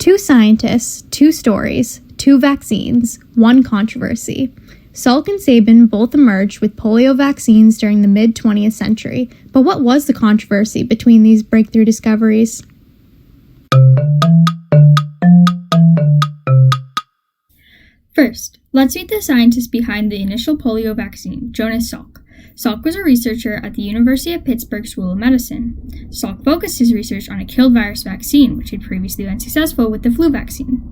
Two scientists, two stories, two vaccines, one controversy. Salk and Sabin both emerged with polio vaccines during the mid-20th century, but what was the controversy between these breakthrough discoveries? First, let's meet the scientist behind the initial polio vaccine, Jonas Salk. Salk was a researcher at the University of Pittsburgh School of Medicine. Salk focused his research on a killed virus vaccine, which had previously been successful with the flu vaccine.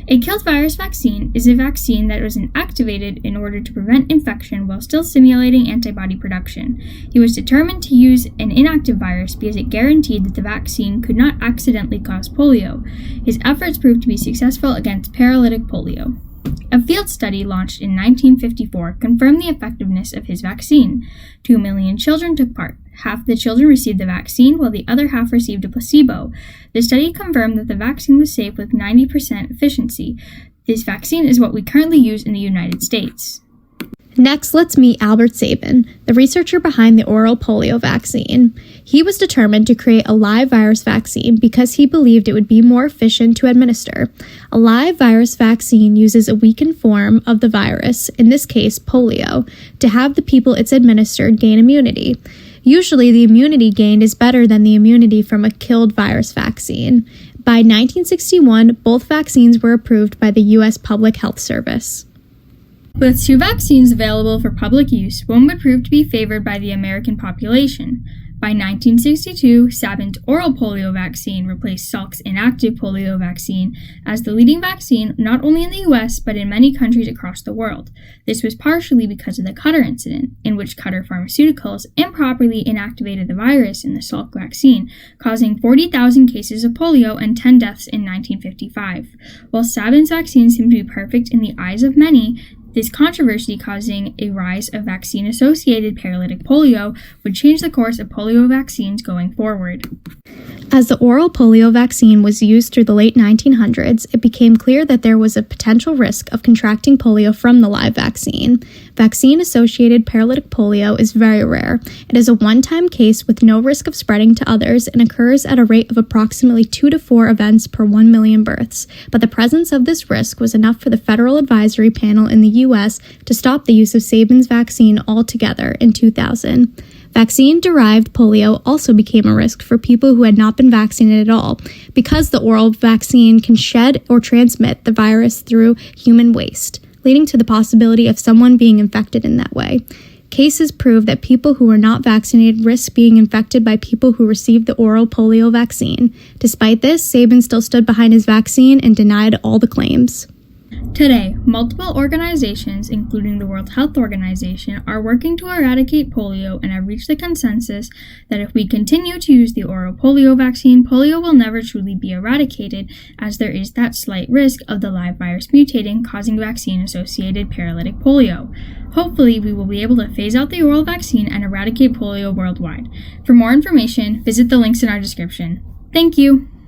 A killed virus vaccine is a vaccine that was inactivated in order to prevent infection while still stimulating antibody production. He was determined to use an inactive virus because it guaranteed that the vaccine could not accidentally cause polio. His efforts proved to be successful against paralytic polio. A field study launched in 1954 confirmed the effectiveness of his vaccine. 2 million children took part. Half the children received the vaccine, while the other half received a placebo. The study confirmed that the vaccine was safe with 90% efficiency. This vaccine is what we currently use in the United States. Next, let's meet Albert Sabin, the researcher behind the oral polio vaccine. He was determined to create a live virus vaccine because he believed it would be more efficient to administer. A live virus vaccine uses a weakened form of the virus, in this case polio, to have the people it's administered gain immunity. Usually, the immunity gained is better than the immunity from a killed virus vaccine. By 1961, both vaccines were approved by the U.S. Public Health Service. With two vaccines available for public use, one would prove to be favored by the American population. By 1962, Sabin's oral polio vaccine replaced Salk's inactive polio vaccine as the leading vaccine not only in the US but in many countries across the world. This was partially because of the Cutter incident, in which Cutter Pharmaceuticals improperly inactivated the virus in the Salk vaccine, causing 40,000 cases of polio and 10 deaths in 1955. While Sabin's vaccine seemed to be perfect in the eyes of many, this controversy causing a rise of vaccine-associated paralytic polio would change the course of polio vaccines going forward. As the oral polio vaccine was used through the late 1900s, it became clear that there was a potential risk of contracting polio from the live vaccine. Vaccine-associated paralytic polio is very rare. It is a one-time case with no risk of spreading to others and occurs at a rate of approximately 2 to 4 events per 1 million births. But the presence of this risk was enough for the Federal Advisory Panel in the U.S. to stop the use of Sabin's vaccine altogether in 2000. Vaccine-derived polio also became a risk for people who had not been vaccinated at all, because the oral vaccine can shed or transmit the virus through human waste, leading to the possibility of someone being infected in that way. Cases prove that people who were not vaccinated risk being infected by people who received the oral polio vaccine. Despite this, Sabin still stood behind his vaccine and denied all the claims. Today, multiple organizations, including the World Health Organization, are working to eradicate polio and have reached the consensus that if we continue to use the oral polio vaccine, polio will never truly be eradicated, as there is that slight risk of the live virus mutating, causing vaccine-associated paralytic polio. Hopefully, we will be able to phase out the oral vaccine and eradicate polio worldwide. For more information, visit the links in our description. Thank you!